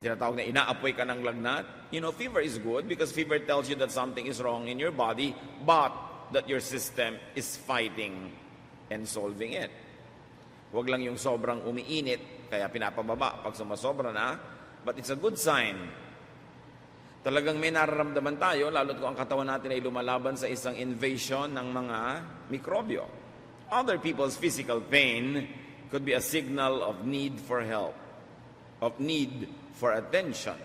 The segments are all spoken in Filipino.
Tinatawag na inaapoy ka ng lagnat. You know, fever is good because fever tells you that something is wrong in your body, but that your system is fighting and solving it. Huwag lang yung sobrang umiinit, kaya pinapababa pag sumasobra na, but it's a good sign. Talagang may nararamdaman tayo, lalo't kung ang katawan natin ay lumalaban sa isang invasion ng mga mikrobyo. Other people's physical pain could be a signal of need for help, of need for attention.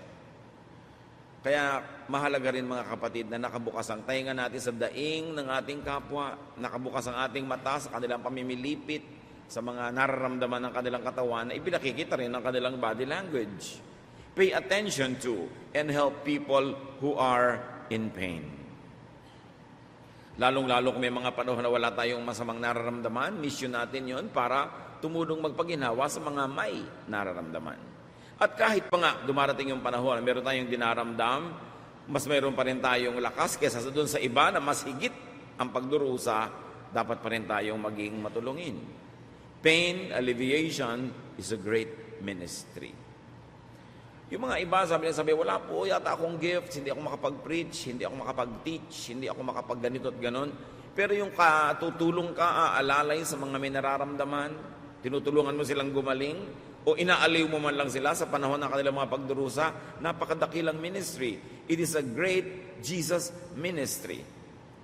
Kaya mahalaga rin mga kapatid na nakabukas ang tainga natin sa daing ng ating kapwa, nakabukas ang ating mata sa kanilang pamimilipit, sa mga nararamdaman ng kanilang katawan na ipinakikita rin ng kanilang body language. Pay attention to and help people who are in pain. Lalong-lalo kung may mga panahon na wala tayong masamang nararamdaman, mission natin yon para tumulong magpaginawa sa mga may nararamdaman. At kahit pa nga dumarating yung panahon, meron tayong dinaramdam, mas meron pa rin tayong lakas kesa doon sa iba na mas higit ang pagdurusa, dapat pa rin tayong maging matulungin. Pain alleviation is a great ministry. Yung mga iba, sabi, wala po yata akong gift, hindi ako makapag-preach, hindi ako makapag-teach, hindi ako makapag-ganito at ganon. Pero yung tutulong ka, aalalay sa mga may nararamdaman, tinutulungan mo silang gumaling, o inaaliw mo man lang sila sa panahon ng kanilang mga pagdurusa, napakadakilang ministry. It is a great Jesus ministry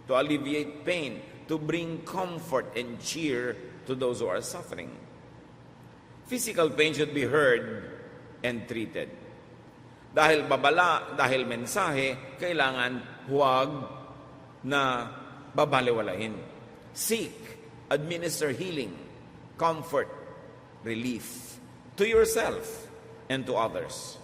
to alleviate pain, to bring comfort and cheer to those who are suffering. Physical pain should be heard and treated. Dahil babala, dahil mensahe, kailangan huwag na babaliwalain. Seek, administer healing, comfort, relief to yourself and to others.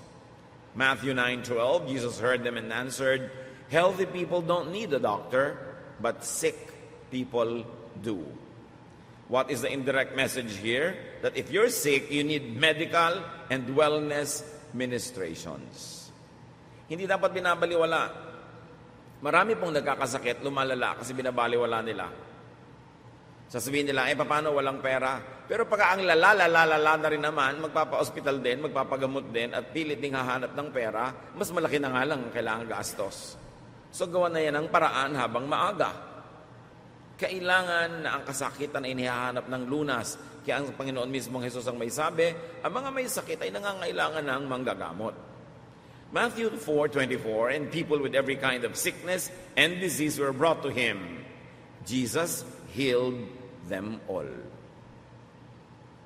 Matthew 9:12, Jesus heard them and answered, "Healthy people don't need a doctor, but sick people do." What is the indirect message here? That if you're sick, you need medical and wellness ministrations. Hindi dapat binabaliwala. Marami pong nagkakasakit, lumalala kasi binabaliwala nila. Sasabihin nila, paano walang pera? Pero pag ang lala na rin naman, magpapa-hospital din, magpapagamot din, at pilit ding hahanap ng pera, mas malaki na nga lang ang kailangan gastos. So gawa na yan ang paraan habang maaga. Kailangan na ang kasakitan ay inihahanap ng lunas. Kaya ang Panginoon mismong Jesus ang may sabi, ang mga may sakit ay nangangailangan ng manggagamot. Matthew 4:24, and people with every kind of sickness and disease were brought to Him. Jesus healed them all.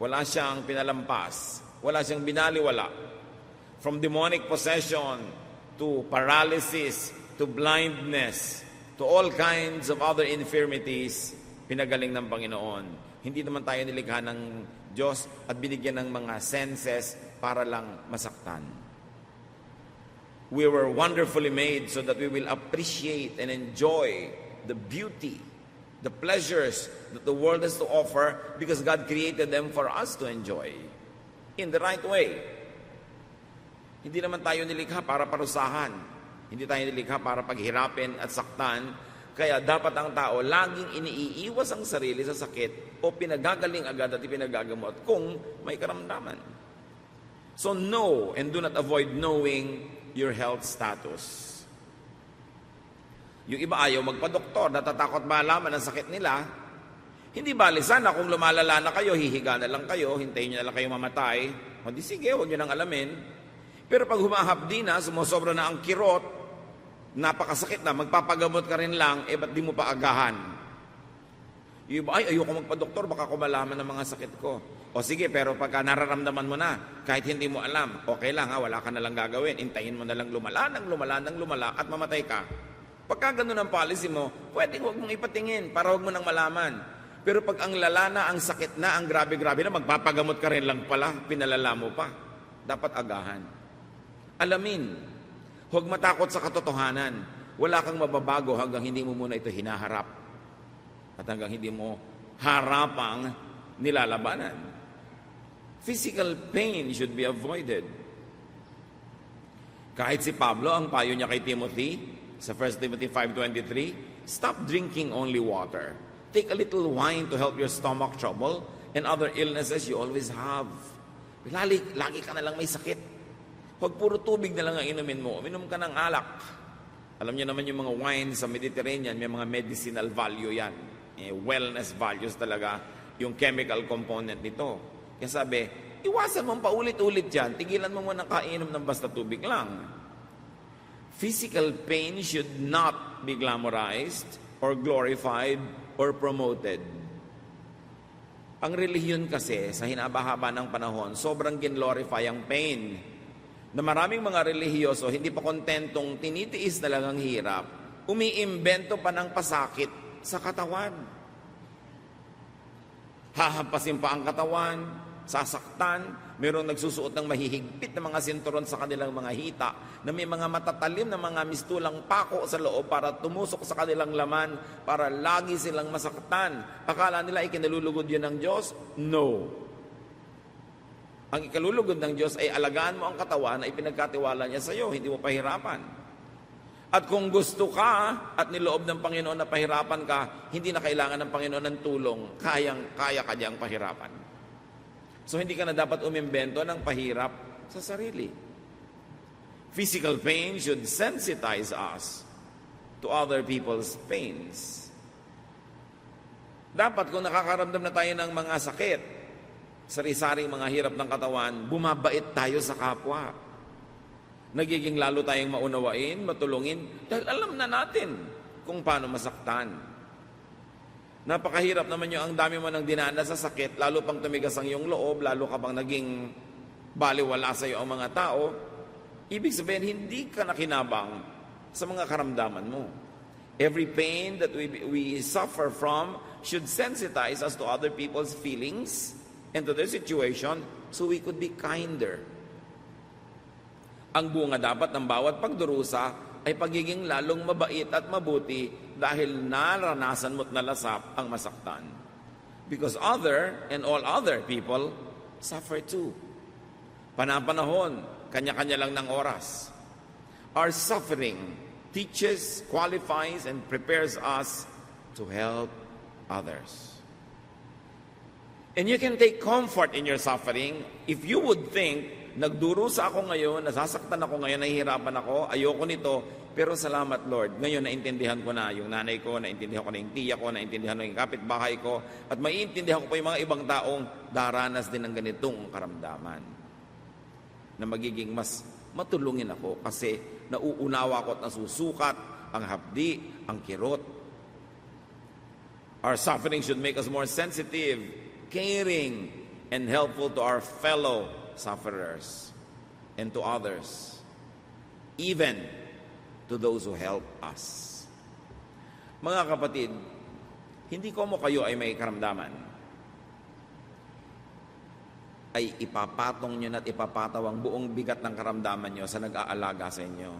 Wala siyang pinalampas. Wala siyang binaliwala. From demonic possession to paralysis to blindness to all kinds of other infirmities, pinagaling ng Panginoon. Hindi naman tayo nilikha ng Diyos at binigyan ng mga senses para lang masaktan. We were wonderfully made so that we will appreciate and enjoy the beauty, the pleasures that the world has to offer because God created them for us to enjoy in the right way. Hindi naman tayo nilikha para parusahan. Hindi tayo nilikha para paghirapin at saktan. Kaya dapat ang tao laging iniiwas ang sarili sa sakit o pinagagaling agad at ipinagagamot kung may karamdaman. So know and do not avoid knowing your health status. Yung iba ayaw magpa-doktor, natatakot malaman ang sakit nila. Hindi balisan na kung lumalala na kayo, hihiga na lang kayo, hintayin nyo na lang kayo mamatay. O di sige, huwag nyo nang alamin. Pero pag humahapdi na, sumusobra na ang kirot, napakasakit na, magpapagamot ka rin lang, ba't di mo pa agahan? Yung iba, ayoko magpa-doktor, baka ko malaman ng mga sakit ko. O sige, pero pagka nararamdaman mo na, kahit hindi mo alam, okay lang wala ka na lang gagawin, hintayin mo na lang lumala at mamatay ka. Pagka ganun ang policy mo, pwedeng huwag mong ipatingin para huwag mo nang malaman. Pero pag ang lala na, ang sakit na, ang grabe-grabe na, magpapagamot ka rin lang pala, pinalala mo pa. Dapat agahan. Alamin. Huwag matakot sa katotohanan. Wala kang mababago hanggang hindi mo muna ito hinaharap. At hanggang hindi mo harapang nilalabanan. Physical pain should be avoided. Kahit si Pablo, ang payo niya kay Timothy, sa 1 Timothy 5:23, stop drinking only water. Take a little wine to help your stomach trouble and other illnesses you always have. Lagi ka na lang may sakit. Huwag puro tubig na lang ang inumin mo. Uminom ka ng alak. Alam niyo naman yung mga wine sa Mediterranean, may mga medicinal value yan. Wellness values talaga yung chemical component nito. Kaya sabi, iwasan mo paulit-ulit yan. Tigilan mo muna kainom ng basta tubig lang. Physical pain should not be glamorized or glorified or promoted. Ang relihiyon kasi, sa hinaba-haba ng panahon, sobrang ginlorify ang pain. Na maraming mga relihiyoso, hindi pa kontentong tinitiis na lang ang hirap, umiimbento pa ng pasakit sa katawan. Hahampasin pa ang katawan, sasaktan, mayroong nagsusuot ng mahihigpit na mga sinturon sa kanilang mga hita, na may mga matatalim na mga mistulang pako sa loob para tumusok sa kanilang laman, para lagi silang masaktan. Akala nila ikinalulugod yun ng Diyos? No. Ang ikalulugod ng Diyos ay alagaan mo ang katawan na ipinagkatiwala niya sa iyo, hindi mo pahirapan. At kung gusto ka at niloob ng Panginoon na pahirapan ka, hindi na kailangan ng Panginoon ng tulong, kaya ka niyang pahirapan. So hindi ka na dapat umimbento ng pahirap sa sarili. Physical pain should sensitize us to other people's pains. Dapat kung nakakaramdam na tayo ng mga sakit, sari-saring mga hirap ng katawan, bumabait tayo sa kapwa. Nagiging lalo tayong maunawain, matulungin, dahil alam na natin kung paano masaktan. Napakahirap naman yung ang dami mo nang dinaanan sa sakit, lalo pang tumigas ang iyong loob, lalo ka bang naging baliwala sa iyo ang mga tao. Ibig sabihin, hindi ka nakinabang sa mga karamdaman mo. Every pain that we suffer from should sensitize us to other people's feelings and to their situation so we could be kinder. Ang bunga dapat ng bawat pagdurusa ay pagiging lalong mabait at mabuti dahil naranasan mo't nalasap ang masaktan. Because other and all other people suffer too. Panapanahon, kanya-kanya lang ng oras. Our suffering teaches, qualifies, and prepares us to help others. And you can take comfort in your suffering if you would think, nagdurusa ako ngayon, nasasaktan ako ngayon, nahihirapan ako, ayoko nito, pero salamat Lord, ngayon naintindihan ko na yung nanay ko, naintindihan ko na yung tiya ko, naintindihan ko yung kapitbahay ko, at maiintindihan ko pa yung mga ibang taong daranas din ng ganitong karamdaman. Na magiging mas matulungin ako kasi nauunawa ko at nasusukat ang hapdi, ang kirot. Our suffering should make us more sensitive, caring, and helpful to our fellow sufferers and to others, even to those who help us. Mga kapatid, hindi ko mo kayo ay may karamdaman, ay ipapatong nyo at ipapataw ang buong bigat ng karamdaman nyo sa nag-aalaga sa inyo.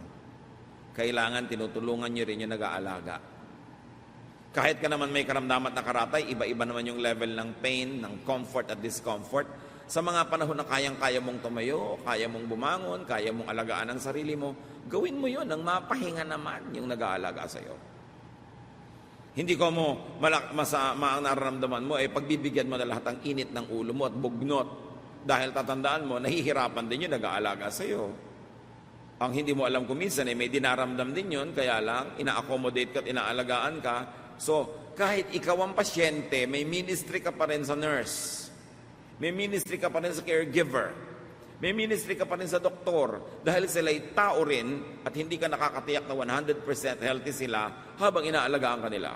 Kailangan tinutulungan nyo rin yung nag-aalaga. Kahit ka naman may karamdaman at nakaratay, iba-iba naman yung level ng pain, ng comfort at discomfort. Sa mga panahon na kayang-kaya mong tumayo, kaya mong bumangon, kaya mong alagaan ang sarili mo, gawin mo yun nang mapahinga naman yung nag-aalaga sa iyo. Hindi ko mo masama ang nararamdaman mo, pagbibigyan mo na lahat ang init ng ulo mo at bugnot. Dahil tatandaan mo, nahihirapan din yung nag-aalaga sa iyo. Ang hindi mo alam kung minsan, may dinaramdam din yun, kaya lang, ina-accommodate ka at inaalagaan ka. So, kahit ikaw ang pasyente, may ministry ka pa rin sa nurse. May ministry ka pa rin sa caregiver. May ministry ka pa rin sa doktor. Dahil sila'y tao rin at hindi ka nakakatiyak na 100% healthy sila habang inaalagaan ka nila.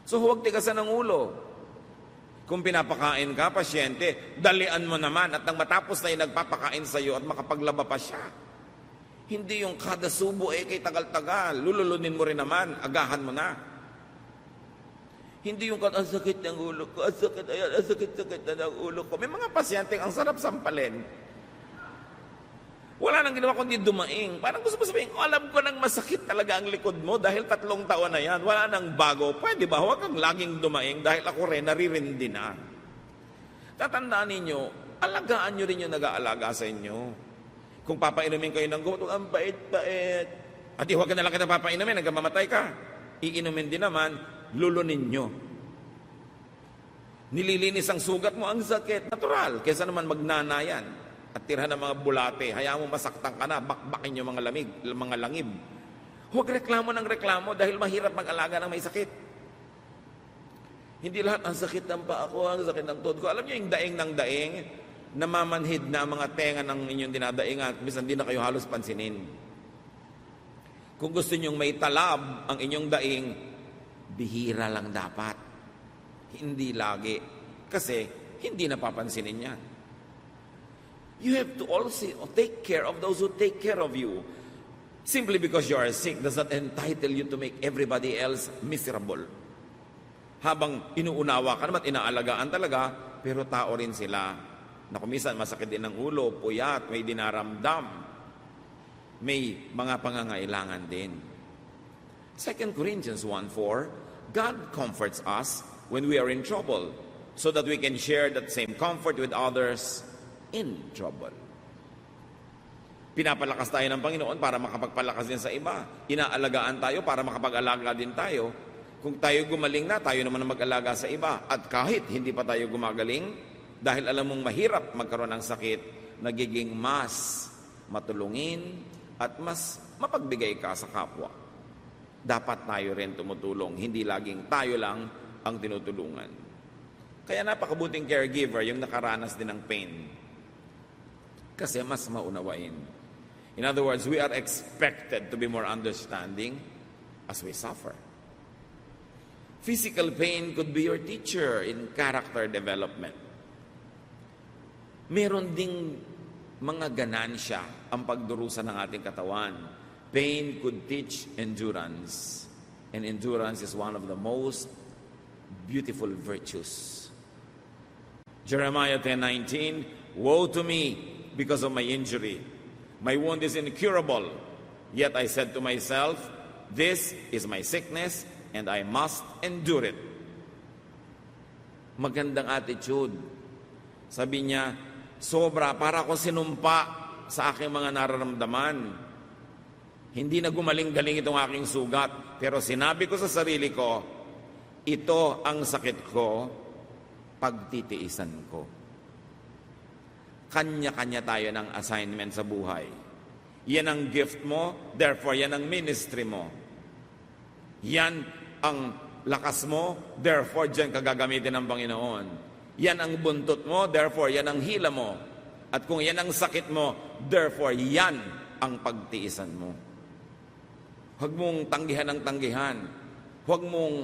So huwag tigasan ng ulo. Kung pinapakain ka, pasyente, dalian mo naman at nang matapos na yung nagpapakain sa iyo at makapaglaba pa siya. Hindi yung kada subo kay tagal-tagal. Lululunin mo rin naman, agahan mo na. Hindi yung ang sakit ng ulo ko, ang sakit na ng ulo ko. May mga pasyente ang sarap sampalin. Wala nang ginawa kundi dumaing. Parang gusto mo sabihin ko, alam ko nang masakit talaga ang likod mo dahil 3 taon na yan. Wala nang bago. Pwede ba? Huwag kang laging dumaing dahil ako rin naririndi na. Tatandaan ninyo, alagaan nyo rin yung nag-aalaga sa inyo. Kung papainumin kayo ng gamot, ang bait-bait. At huwag ka na lang kita papainumin, nagkamamatay ka. Iinumin din naman, lulunin nyo. Nililinis ang sugat mo, ang sakit. Natural, kaysa naman magnanayan. at tirhan ng mga bulate. Hayaan mo masaktan ka na, bakbakin yung mga langib. Huwag reklamo ng reklamo dahil mahirap mag-alaga ng may sakit. Hindi lahat, ang sakit ng paa ko, ang sakit ng tuhod ko. Alam niyo yung daing ng daing, namamanhid na ang mga tenga ng inyong dinadaingan, minsan hindi na kayo halos pansinin. Kung gusto nyong may talab ang inyong daing, bihira lang dapat. Hindi lagi. Kasi hindi napapansinin yan. You have to also take care of those who take care of you. Simply because you are sick does not entitle you to make everybody else miserable. Habang inuunawa ka naman, inaalagaan talaga, pero tao rin sila. Na kumisan masakit din ng ulo, puyat, may dinaramdam, may mga pangangailangan din. 2 Corinthians 1:4, God comforts us when we are in trouble, so that we can share that same comfort with others in trouble. Pinapalakas tayo ng Panginoon para makapagpalakas din sa iba. Inaalagaan tayo para makapag-alaga din tayo. Kung tayo gumaling na, tayo naman ang mag-alaga sa iba. At kahit hindi pa tayo gumagaling, dahil alam mong mahirap magkaroon ng sakit, nagiging mas matulungin at mas mapagbigay ka sa kapwa. Dapat tayo rin tumutulong, hindi laging tayo lang ang tinutulungan. Kaya napakabuting caregiver yung nakaranas din ng pain. Kasi mas maunawain. In other words, we are expected to be more understanding as we suffer. Physical pain could be your teacher in character development. Meron ding mga ganansya ang pagdurusa ng ating katawan. Pain could teach endurance. And endurance is one of the most beautiful virtues. Jeremiah 10:19, woe to me because of my injury. My wound is incurable. Yet I said to myself, this is my sickness and I must endure it. Magandang attitude. Sabi niya, sobra, para akong sinumpa sa aking mga nararamdaman. Hindi na gumaling-galing itong aking sugat, pero sinabi ko sa sarili ko, ito ang sakit ko, pagtitiisan ko. Kanya-kanya tayo ng assignment sa buhay. Yan ang gift mo, therefore yan ang ministry mo. Yan ang lakas mo, therefore dyan kagagamitin ng Panginoon. Yan ang buntot mo, therefore yan ang hila mo. At kung yan ang sakit mo, therefore yan ang pagtiisan mo. Huwag mong tanggihan ng tanggihan. Huwag mong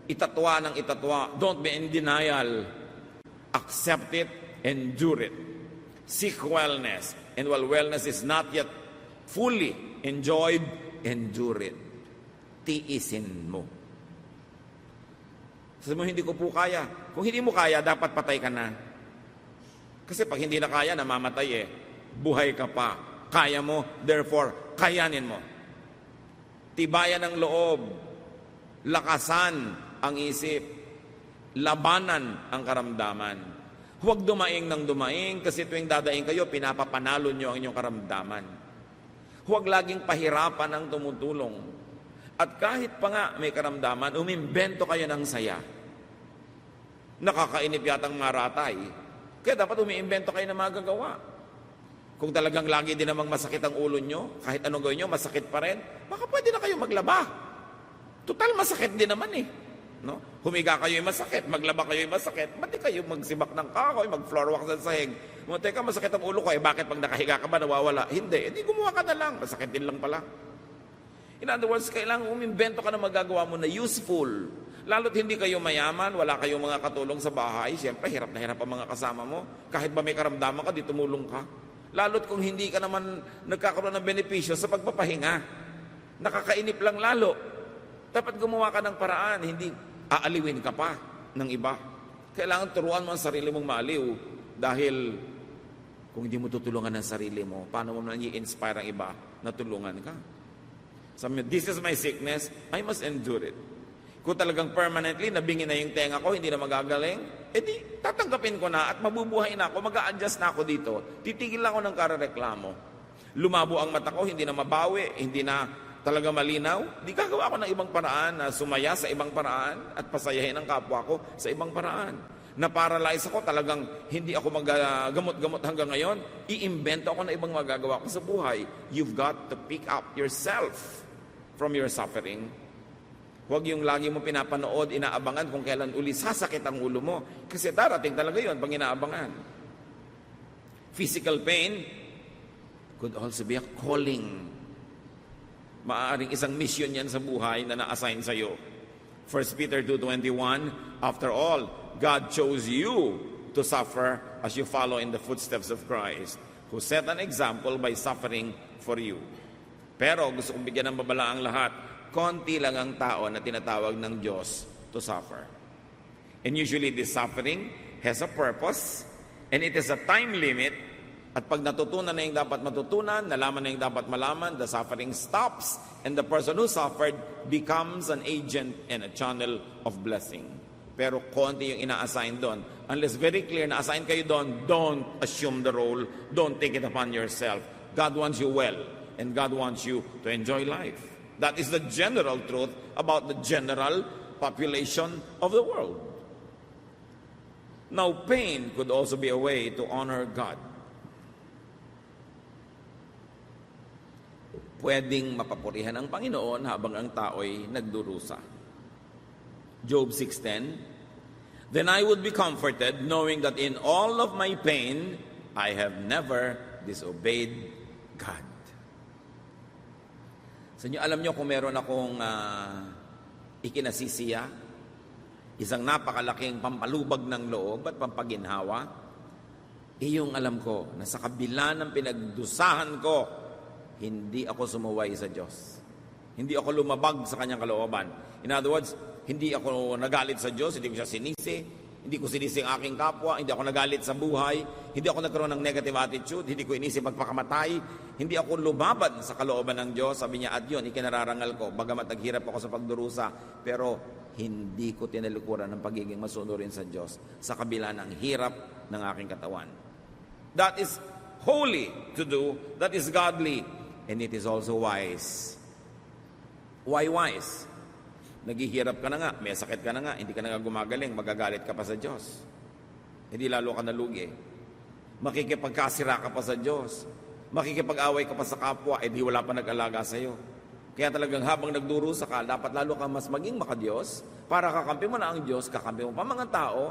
itatwa ng itatwa. Don't be in denial. Accept it, endure it. Seek wellness. And while wellness is not yet fully enjoyed, endure it. Tiisin mo. Sabi mo, hindi ko po kaya. Kung hindi mo kaya, dapat patay ka na. Kasi pag hindi na kaya, namamatay eh. Buhay ka pa. Kaya mo, therefore, kayanin mo. Tibayan ang loob. Lakasan ang isip. Labanan ang karamdaman. Huwag dumaing ng dumaing kasi tuwing dadaing kayo, pinapapanalo nyo ang inyong karamdaman. Huwag laging pahirapan ang tumutulong. At kahit pa nga may karamdaman, umimbento kayo ng saya. Nakakainip yatang maratay. Kaya dapat umiimbento kayo ng magagawa. Kung talagang lagi din namang masakit ang ulo nyo, kahit anong gawin nyo, masakit pa rin, baka pwede na kayo maglaba. Total, masakit din naman eh. No? Humiga kayo yung masakit, maglaba kayo yung masakit, ba't di kayo magsibak ng kahoy, mag-floor walk sa sahig? Teka, masakit ang ulo ko, bakit pag nakahiga ka ba nawawala? Hindi, gumawa ka na lang, masakit din lang pala. In other words, kailangan umimbento ka na magagawa mo na useful. Lalo't hindi kayo mayaman, wala kayong mga katulong sa bahay, siyempre hirap na hirap ang mga kasama mo. Kahit ba may karamdaman ka, di tumulong ka. Lalo't kung hindi ka naman nagkakaroon ng benepisyo sa pagpapahinga. Nakakainip lang lalo. Dapat gumawa ka ng paraan, hindi aaliwin ka pa ng iba. Kailangan turuan mo ang sarili mong maaliw. Dahil kung hindi mo tutulungan ang sarili mo, paano mo naman i-inspire ang iba na tulungan ka? Sabi mo, this is my sickness, I must endure it. Kung talagang permanently, nabingin na yung tenga ko, hindi na magagaling, edi tatanggapin ko na at mabubuhay na ako, mag-a-adjust na ako dito. Titigil lang ako ng karareklamo. Lumabo ang mata ko, hindi na mabawi, hindi na talaga malinaw, di gagawa ako ng ibang paraan na sumaya sa ibang paraan at pasayahin ang kapwa ko sa ibang paraan. Na-paralyze ako, talagang hindi ako magagamot-gamot hanggang ngayon. Iimbento ako na ibang magagawa ko sa buhay. You've got to pick up yourself from your suffering. Huwag yung lagi mo pinapanood, inaabangan kung kailan uli sasakit ang ulo mo. Kasi darating talaga yun pag inaabangan. Physical pain could also be a calling. Maaaring isang mission yan sa buhay na na-assign sa'yo. 1 Peter 2:21, after all, God chose you to suffer as you follow in the footsteps of Christ, who set an example by suffering for you. Pero gusto kong bigyan ng babala ang lahat, konti lang ang tao na tinatawag ng Diyos to suffer. And usually this suffering has a purpose, and it is a time limit. At pag natutunan na yung dapat matutunan, nalaman na yung dapat malaman, the suffering stops, and the person who suffered becomes an agent and a channel of blessing. Pero konti yung ina-assign doon. Unless very clear na assign kayo doon, don't assume the role, don't take it upon yourself. God wants you well, and God wants you to enjoy life. That is the general truth about the general population of the world. Now, pain could also be a way to honor God. Pwedeng mapapurihan ang Panginoon habang ang tao'y nagdurusa. Job 6:10, then I would be comforted knowing that in all of my pain, I have never disobeyed God. So alam nyo kung meron akong ikinasisiya, isang napakalaking pampalubag ng loob at pampaginhawa, yung alam ko na sa kabila ng pinagdusahan ko, hindi ako sumuway sa Diyos. Hindi ako lumabag sa kanyang kalooban. In other words, hindi ako nagalit sa Diyos, hindi ko siya sinisi, hindi ko sinisi ang aking kapwa, hindi ako nagalit sa buhay, hindi ako nagkaroon ng negative attitude, hindi ko inisip magpakamatay, hindi ako lumabad sa kalooban ng Diyos. Sabi niya, at yun, ikinararangal ko, bagamat naghirap ako sa pagdurusa, pero hindi ko tinalikuran ng pagiging masunurin sa Diyos sa kabila ng hirap ng aking katawan. That is holy to do, that is godly, and it is also wise. Why wise? Naghihirap ka na nga, may sakit ka na nga, hindi ka na nga gumagaling, magagalit ka pa sa Diyos. Hindi lalo ka nalugi. Makikipagkasira ka pa sa Diyos. Makikipag-away ka pa sa kapwa, di wala pa nag-alaga sa iyo. Kaya talagang habang nagdurusa ka, dapat lalo ka mas maging makadiyos, para kakampi mo na ang Diyos, kakampi mo pa mga tao,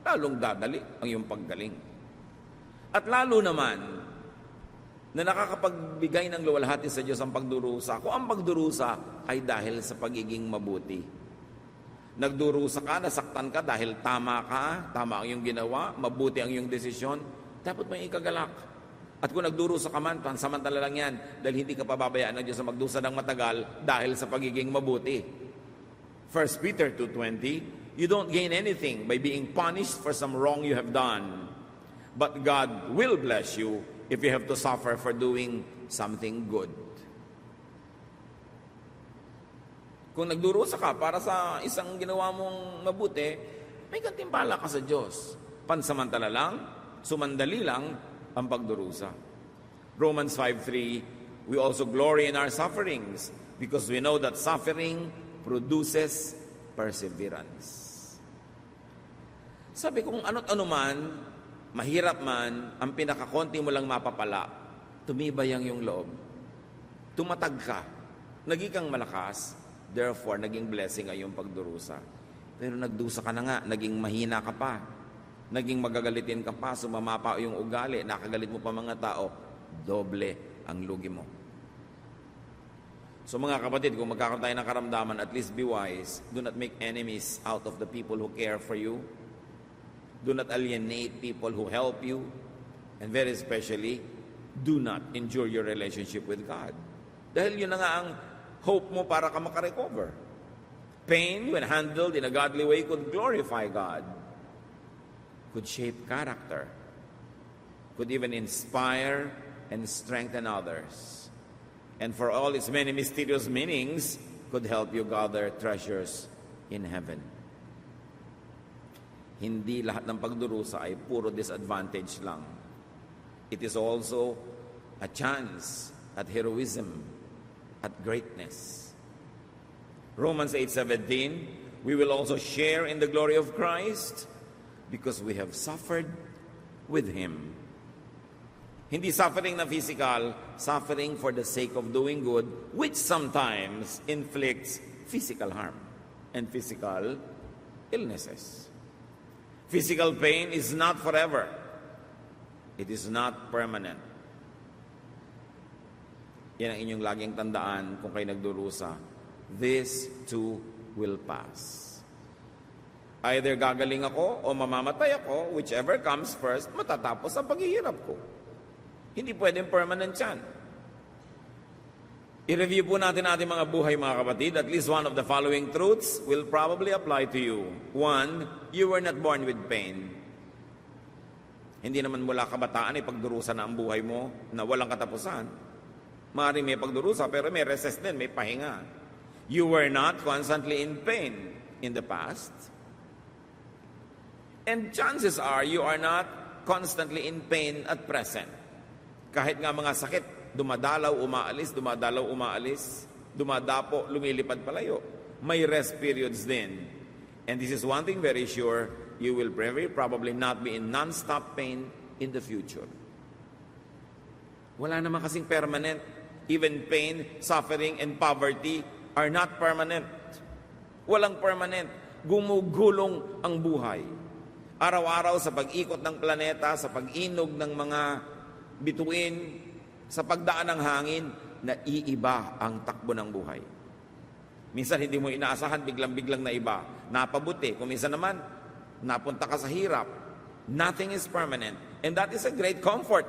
lalong dadali ang iyong paggaling. At lalo naman, na nakakapagbigay ng luwalhati sa Diyos ang pagdurusa. Kung ang pagdurusa ay dahil sa pagiging mabuti. Nagdurusa ka, nasaktan ka dahil tama ka, tama ang iyong ginawa, mabuti ang iyong desisyon, dapat may ikagalak. At kung nagdurusa ka man, pansamantala lang yan, dahil hindi ka pababayaan ng Diyos sa magdusa ng matagal dahil sa pagiging mabuti. 1 Peter 2:20, you don't gain anything by being punished for some wrong you have done, but God will bless you if you have to suffer for doing something good. Kung nagdurusa ka para sa isang ginawa mong mabuti, may gantimpala ka sa Diyos. Pansamantala lang, sumandali lang ang pagdurusa. Romans 5:3, we also glory in our sufferings because we know that suffering produces perseverance. Sabi kung ano't ano man, mahirap man, ang pinakakonti mo lang mapapala, tumibay ang iyong loob. Tumatag ka, naging kang malakas, therefore, naging blessing ay iyong pagdurusa. Pero nagdusa ka na nga, naging mahina ka pa, naging magagalitin ka pa, sumama pa yung ugali, nakagalit mo pa mga tao, doble ang lugi mo. So mga kapatid, kung magkakaroon tayo ng karamdaman, at least be wise. Do not make enemies out of the people who care for you. Do not alienate people who help you. And very especially, do not injure your relationship with God. Dahil yun na nga ang hope mo para ka makarecover. Pain, when handled in a godly way, could glorify God. Could shape character. Could even inspire and strengthen others. And for all its many mysterious meanings, could help you gather treasures in heaven. Hindi lahat ng pagdurusa ay puro disadvantage lang. It is also a chance at heroism, at greatness. Romans 8:17, we will also share in the glory of Christ. because we have suffered with Him. Hindi suffering na physical, suffering for the sake of doing good, which sometimes inflicts physical harm and physical illnesses. Physical pain is not forever. It is not permanent. Yan ang inyong laging tandaan kung kayo nagdurusa. This too will pass. Either gagaling ako o mamamatay ako, whichever comes first, matatapos ang paghihirap ko. Hindi pwedeng permanent yan. I-review po natin ating mga buhay, mga kapatid. At least one of the following truths will probably apply to you. One, you were not born with pain. Hindi naman mula kabataan ay pagdurusa na ang buhay mo na walang katapusan. Maaaring may pagdurusa pero may recess din, may pahinga. You were not constantly in pain in the past. And chances are you are not constantly in pain at present. Kahit nga mga sakit, dumadalaw, umaalis, dumadapo, lumilipad palayo. May rest periods din. And this is one thing very sure, you will very probably not be in non-stop pain in the future. Wala naman kasing permanent. Even pain, suffering, and poverty are not permanent. Walang permanent. Gumugulong ang buhay. Araw-araw sa pag-ikot ng planeta, sa pag-inog ng mga bituin, sa pagdaan ng hangin, naiiba ang takbo ng buhay. Minsan hindi mo inaasahan, biglang-biglang na iba. Napabuti. Kung minsan naman, napunta ka sa hirap. Nothing is permanent. And that is a great comfort.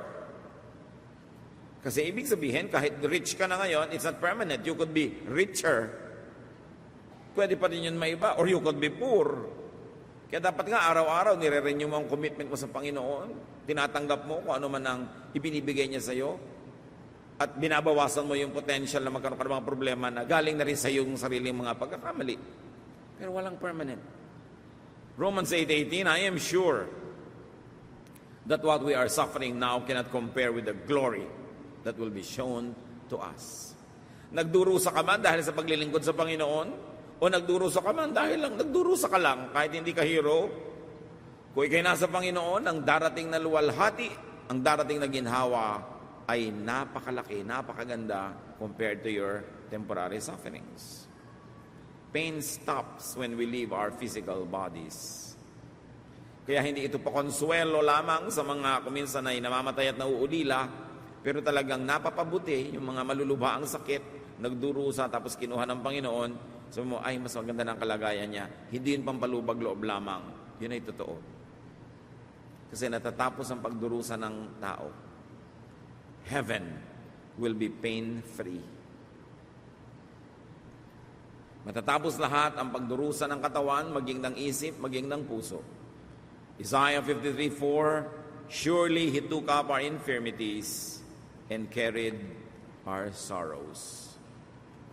Kasi ibig sabihin, kahit rich ka na ngayon, it's not permanent. You could be richer. Pwede pa rin yun maiba. Or you could be poor. Kaya dapat nga araw-araw nire-renew mo ang commitment mo sa Panginoon. Tinatanggap mo kung ano man ang ibinibigay niya sa iyo. At binabawasan mo yung potential na magkaroon ka ng mga problema na galing na rin sa iyong sariling mga pagkakamali. Pero walang permanent. Romans 8:18, I am sure that what we are suffering now cannot compare with the glory that will be shown to us. Nagdurusa ka man dahil sa paglilingkod sa Panginoon? O nagdurusa ka man dahil lang nagdurusa ka lang kahit hindi ka hero? Kung ikay nasa Panginoon, ang darating na luwalhati, ang darating na ginhawa ay napakalaki, napakaganda compared to your temporary sufferings. Pain stops when we leave our physical bodies. Kaya hindi ito pa konsuelo lamang sa mga kuminsan ay namamatay at nauulila, pero talagang napapabuti yung mga malulubha ang sakit, nagdurusa tapos kinuha ng Panginoon. Sabi mo, ay, mas maganda ng kalagayan niya. Hindi yun pampalubag loob lamang. Yun ay totoo. Kasi natatapos ang pagdurusa ng tao. Heaven will be pain-free. Matatapos lahat ang pagdurusa ng katawan, maging ng isip, maging ng puso. Isaiah 53:4, surely He took up our infirmities and carried our sorrows.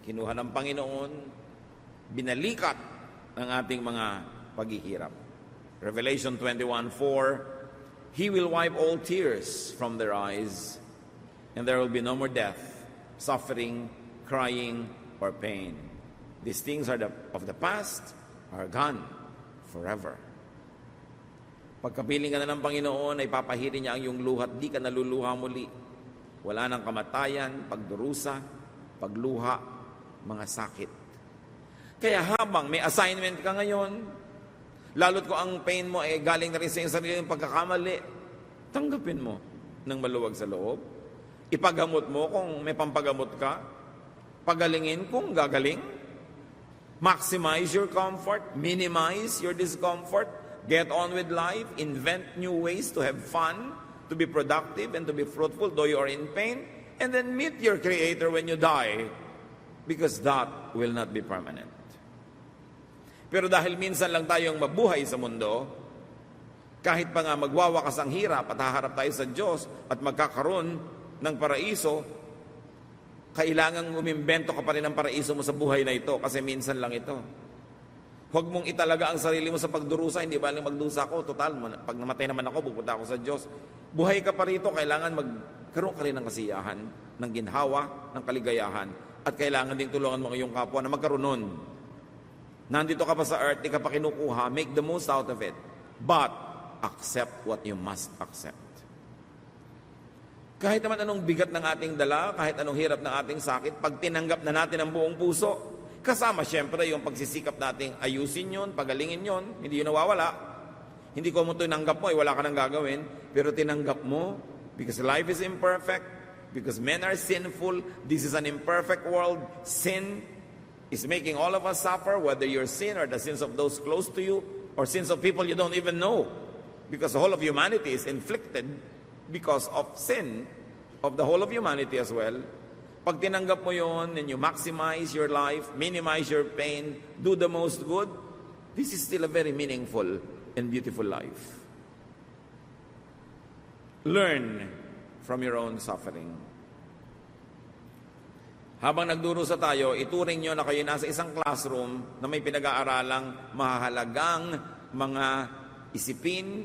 Kinuha ng Panginoon, binalikat ang ating mga paghihirap. Revelation 21:4, He will wipe all tears from their eyes, and there will be no more death, suffering, crying, or pain. These things of the past are gone forever. Pagkapiling ka na ng Panginoon, ay papahirin niya ang iyong luhat, di ka naluluha muli. Wala nang kamatayan, pagdurusa, pagluha, mga sakit. Kaya habang may assignment ka ngayon, lalo't kung ang pain mo ay galing na rin sa iyong sariling pagkakamali, tanggapin mo ng maluwag sa loob. Ipaghamot mo kung may pampagamot ka. Pagalingin kung gagaling. Maximize your comfort. Minimize your discomfort. Get on with life. Invent new ways to have fun, to be productive, and to be fruitful though you are in pain. And then meet your Creator when you die, because that will not be permanent. Pero dahil minsan lang tayong mabuhay sa mundo, kahit pa nga magwawakas ang hirap at haharap tayo sa Diyos at magkakaroon ng paraiso, kailangang umimbento ka pa rin ng paraiso mo sa buhay na ito kasi minsan lang ito. Huwag mong italaga ang sarili mo sa pagdurusa, hindi ba lang magdusa ako, total, pag namatay naman ako, pupunta ako sa Diyos. Buhay ka pa rito, kailangan magkaroon ka rin ng kasiyahan, ng ginhawa, ng kaligayahan, at kailangan din tulungan mo ang iyong kapwa na magkaroon nun. Nandito ka pa sa earth, di ka pa kinukuha, make the most out of it. But, accept what you must accept. Kahit naman anong bigat ng ating dala, kahit anong hirap ng ating sakit, pag tinanggap na natin ang buong puso, kasama siyempre yung pagsisikap nating ayusin yun, pagalingin yun, hindi yun nawawala. Hindi ko mo tinanggap mo, wala ka nang gagawin, pero tinanggap mo because life is imperfect, because men are sinful, this is an imperfect world, sin is making all of us suffer, whether your sin or the sins of those close to you, or sins of people you don't even know, because the whole of humanity is inflicted because of sin of the whole of humanity as well. Pag tinanggap mo yon and you maximize your life, minimize your pain, do the most good, this is still a very meaningful and beautiful life. Learn from your own suffering. Habang nagdurusa tayo, ituring nyo na kayo nasa isang classroom na may pinag-aaralang mahalagang mga isipin,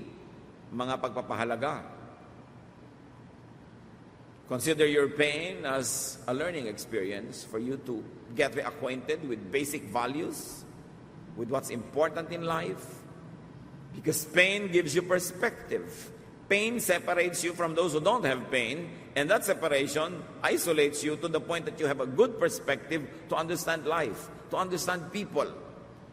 mga pagpapahalaga. Consider your pain as a learning experience for you to get reacquainted with basic values, with what's important in life. Because pain gives you perspective. Pain separates you from those who don't have pain, and that separation isolates you to the point that you have a good perspective to understand life, to understand people.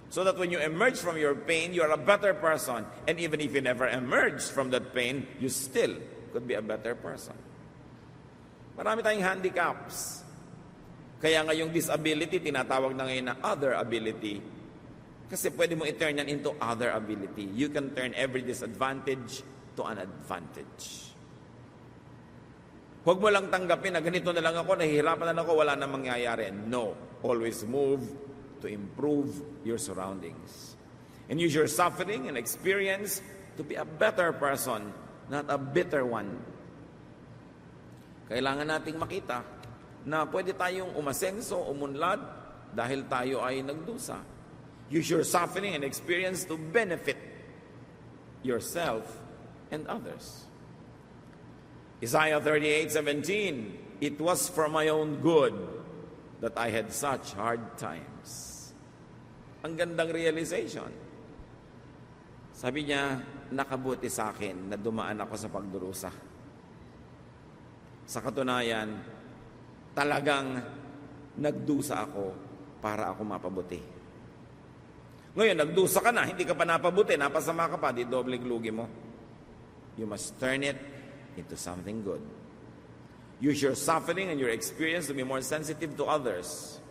So that when you emerge from your pain, you are a better person. And even if you never emerge from that pain, you still could be a better person. Marami tayong handicaps. Kaya nga yung disability, tinatawag na ngayon na other ability. Kasi pwede mo i-turn yan into other ability. You can turn every disadvantage to an advantage. Huwag mo lang tanggapin na ganito na lang ako, nahihirapan na lang ako, wala na mangyayari. No. Always move to improve your surroundings. And use your suffering and experience to be a better person, not a bitter one. Kailangan nating makita na pwede tayong umasenso, umunlad dahil tayo ay nagdusa. Use your suffering and experience to benefit yourself and others. Isaiah 38:17, it was for my own good that I had such hard times. Ang gandang realization. Sabi niya, nakabuti sa akin na dumaan ako sa pagdurusa. Sa katunayan, talagang nagdusa ako para ako mapabuti. Ngayon, nagdusa ka na, hindi ka pa napabuti, napasama ka pa, di doble lugi mo. You must turn it into something good. Use your suffering and your experience to be more sensitive to others,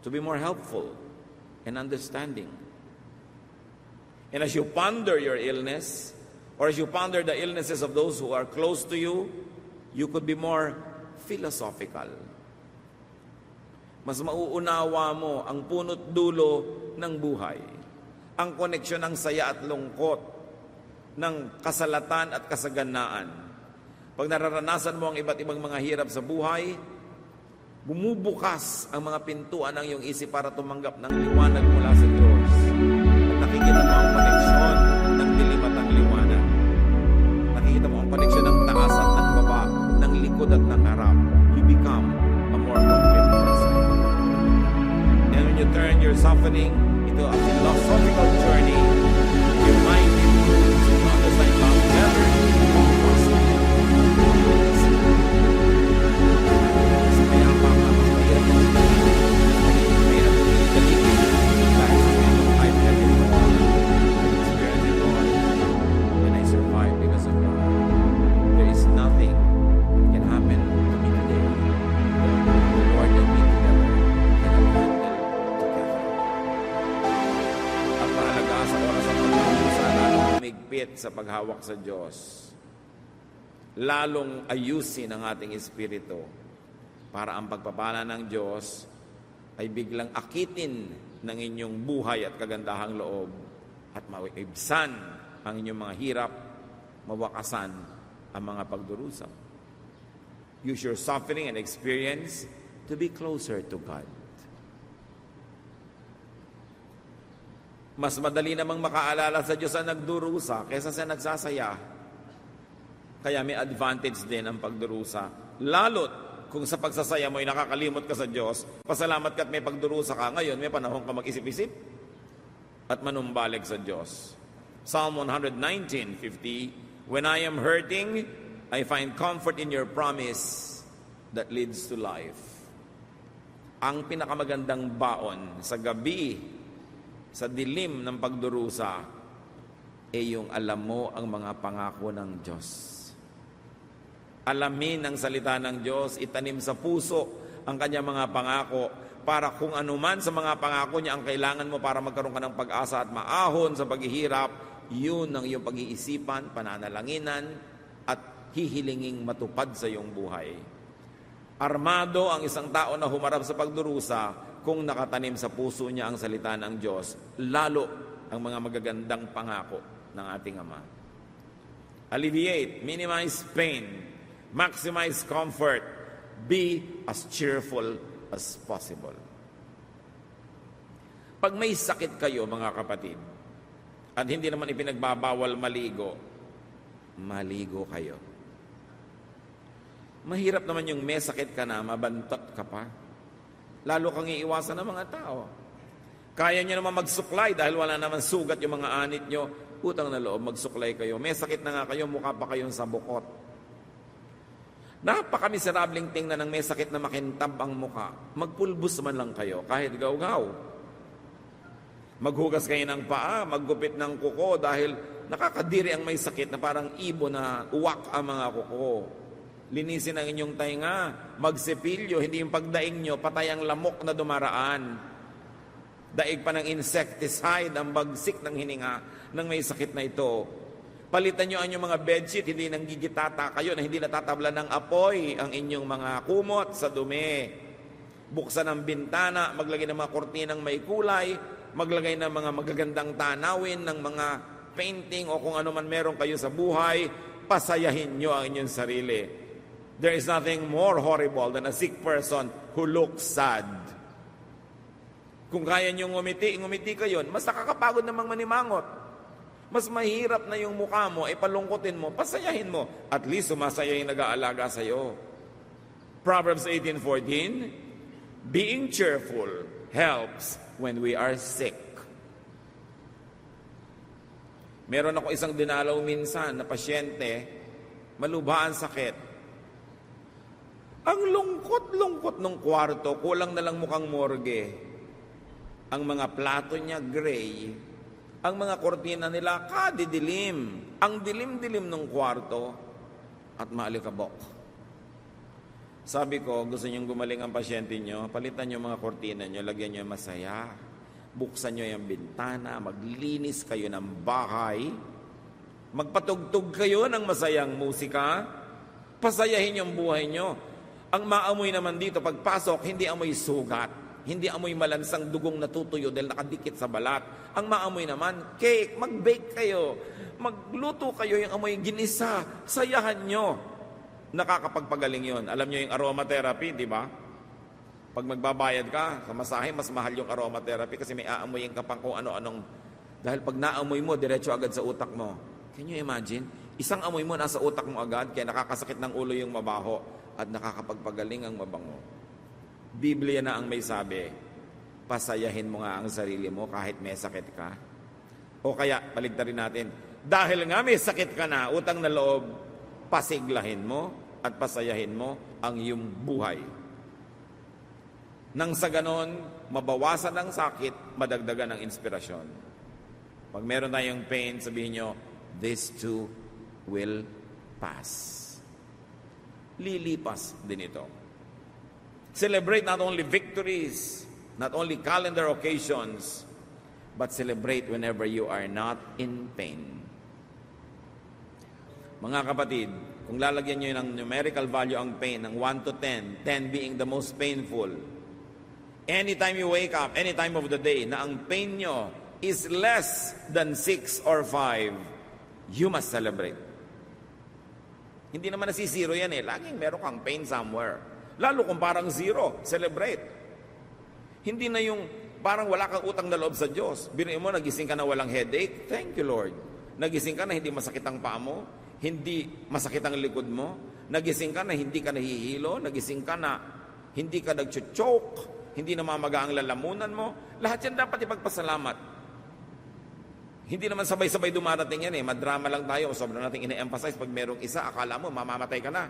to be more helpful and understanding. And as you ponder your illness, or as you ponder the illnesses of those who are close to you, you could be more philosophical. Mas mauunawa mo ang punot dulo ng buhay, ang koneksyon ng saya at lungkot, ng kasalatan at kasaganaan. Pag nararanasan mo ang iba't ibang mga hirap sa buhay, bumubukas ang mga pintuan ng iyong isip para tumanggap ng liwanag mula sa Diyos. At nakikita mo ang koneksyon ng dilim at ng liwanag. Nakikita mo ang koneksyon ng taas at ng baba, ng likod at ng harap. You become a more complete person. And when you turn your suffering into a philosophical journey, your mind improves, you understand love better, more possible. Mas mayapa ka, mas mahirap ang mahirap ang galigin dahil sa mayroong I've had it all, I've experienced it all, and I survived because of God. There is nothing that can happen to me today that the Lord and me together can handle together. Ang mahalaga sa oras ng pagkakusa, lalong humigpit sa paghawak sa Diyos. Lalong ayusin ang ating espiritu para ang pagpapala ng Diyos ay biglang akitin ng inyong buhay at kagandahang loob at mauibsan ang inyong mga hirap, mawakasan ang mga pagdurusa. Use your suffering and experience to be closer to God. Mas madali namang makaalala sa Diyos ang nagdurusa kaysa sa nagsasaya. Kaya may advantage din ang pagdurusa. Lalo't kung sa pagsasaya mo ay nakakalimot ka sa Diyos, pasalamat ka at may pagdurusa ka, ngayon may panahon ka mag-isip-isip at manumbalik sa Diyos. Psalm 119:50, when I am hurting, I find comfort in your promise that leads to life. Ang pinakamagandang baon sa gabi, sa dilim ng pagdurusa, yung alam mo ang mga pangako ng Diyos. Alamin ang salita ng Diyos, itanim sa puso ang kanyang mga pangako, para kung anuman sa mga pangako niya ang kailangan mo para magkaroon ka ng pag-asa at maahon sa paghihirap, yun ang iyong pag-iisipan, pananalanginan, at hihilinging matupad sa iyong buhay. Armado ang isang tao na humarap sa pagdurusa kung nakatanim sa puso niya ang salita ng Diyos, lalo ang mga magagandang pangako ng ating Ama. Alleviate, minimize pain, maximize comfort, be as cheerful as possible. Pag may sakit kayo, mga kapatid, at hindi naman ipinagbabawal maligo, maligo kayo. Mahirap naman yung may sakit ka na, mabantot ka pa. Lalo kang iiwasan ng mga tao. Kaya nyo naman magsuklay dahil wala naman sugat yung mga anit nyo. Utang na loob, magsuklay kayo. May sakit na nga kayo, mukha pa kayong sa bukot. Napakamiserableng tingnan ng may sakit na makintab ang mukha. Magpulbos man lang kayo, kahit gaw-gaw. Maghugas kayo ng paa, maggupit ng kuko dahil nakakadiri ang may sakit na parang ibo na uwak ang mga kuko. Linisin ang inyong tainga, magsipilyo, hindi yung pagdaing nyo, patay ang lamok na dumaraan. Daig pa ng insecticide ang bagsik ng hininga ng may sakit na ito. Palitan nyo ang inyong mga bedsheet, hindi nanggigitata kayo na hindi natatabla ng apoy ang inyong mga kumot sa dumi. Buksan ang bintana, maglagay ng mga kortinang may kulay, maglagay ng mga magagandang tanawin, ng mga painting o kung ano man meron kayo sa buhay, pasayahin nyo ang inyong sarili. There is nothing more horrible than a sick person who looks sad. Kung kaya nyo ngumiti kayo, mas nakakapagod namang manimangot. Mas mahirap na yung mukha mo, palungkutin mo, pasayahin mo. At least sumasaya yung nag-aalaga sa'yo. Proverbs 18:14, being cheerful helps when we are sick. Meron ako isang dinalaw minsan na pasyente, malubhaan sakit. Ang lungkot-lungkot ng kwarto, kulang na lang mukhang morgue. Ang mga plato niya gray, ang mga kortina nila kadidilim. Ang dilim-dilim ng kwarto at maalikabok. Sabi ko, gusto niyong gumaling ang pasyente niyo, palitan niyo mga kortina niyo, lagyan niyo masaya. Buksan niyo yung bintana, maglinis kayo ng bahay, magpatugtog kayo ng masayang musika, pasayahin yung buhay niyo. Ang maamoy naman dito, pagpasok, hindi amoy sugat. Hindi amoy malansang dugong natutuyo dahil nakadikit sa balat. Ang maamoy naman, cake, mag-bake kayo. Magluto kayo yung amoy ginisa. Sayahan nyo. Nakakapagpagaling yon. Alam nyo yung aromatherapy, di ba? Pag magbabayad ka sa masahe, mas mahal yung aromatherapy kasi may aamoyin ka pang kung ano-anong. Dahil pag naamoy mo, diretso agad sa utak mo. Can you imagine? Isang amoy mo nasa utak mo agad, kaya nakakasakit ng ulo yung mabaho at nakakapagpagaling ang mabango. Biblia na ang may sabi, pasayahin mo nga ang sarili mo kahit may sakit ka. O kaya, paligtarin natin, dahil nga may sakit ka na, utang na loob, pasiglahin mo at pasayahin mo ang iyong buhay. Nang sa ganon, mabawasan ang sakit, madagdagan ang inspirasyon. Pag meron tayong pain, sabihin nyo, this too will pass. Lilipas din ito. Celebrate not only victories, not only calendar occasions, but celebrate whenever you are not in pain. Mga kapatid, kung lalagyan nyo ng numerical value ang pain, ng 1 to 10, 10 being the most painful, anytime you wake up, any time of the day, na ang pain nyo is less than 6 or 5, you must celebrate. Hindi naman nasisiro yan eh. Laging meron kang pain somewhere. Lalo kung parang zero, celebrate. Hindi na yung parang wala kang utang na loob sa Diyos. Biruin mo, nagising ka na walang headache. Thank you, Lord. Nagising ka na hindi masakit ang paa mo, hindi masakit ang likod mo, nagising ka na hindi ka nahihilo, nagising ka na hindi ka nag-choke, hindi namamaga ang lalamunan mo. Lahat yan dapat ipagpasalamat. Hindi naman sabay-sabay dumarating yan eh. Madrama lang tayo. Sobrang nating ine-emphasize. Pag merong isa, akala mo, mamamatay ka na.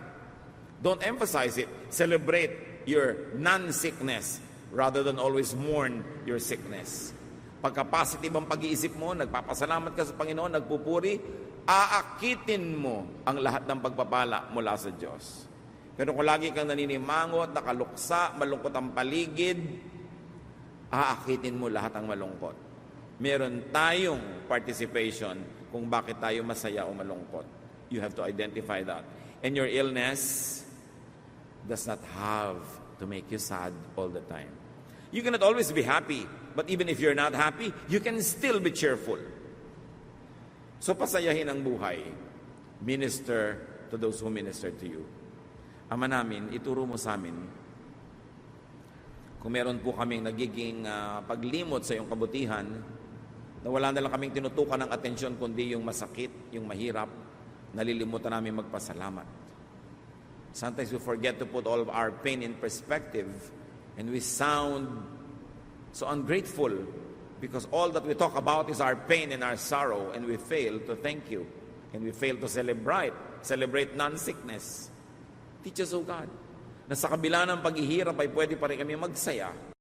Don't emphasize it. Celebrate your non-sickness rather than always mourn your sickness. Pagka positive ang pag-iisip mo, nagpapasalamat ka sa Panginoon, nagpupuri, aakitin mo ang lahat ng pagpapala mula sa Diyos. Pero kung lagi kang naninimangot, nakaluksa, malungkot ang paligid, aakitin mo lahat ang malungkot. Meron tayong participation kung bakit tayo masaya o malungkot. You have to identify that. And your illness does not have to make you sad all the time. You cannot always be happy, but even if you're not happy, you can still be cheerful. So pasayahin ang buhay. Minister to those who minister to you. Ama namin, ituro mo sa amin, kung meron po kaming nagiging paglimot sa iyong kabutihan, na wala na lang kaming tinutukan ng atensyon, kundi yung masakit, yung mahirap, nalilimutan namin magpasalamat. Sometimes we forget to put all of our pain in perspective, and we sound so ungrateful because all that we talk about is our pain and our sorrow, and we fail to thank you, and we fail to celebrate non-sickness. Teach us, O God, na sa kabila ng paghihirap ay pwede pa rin kami magsaya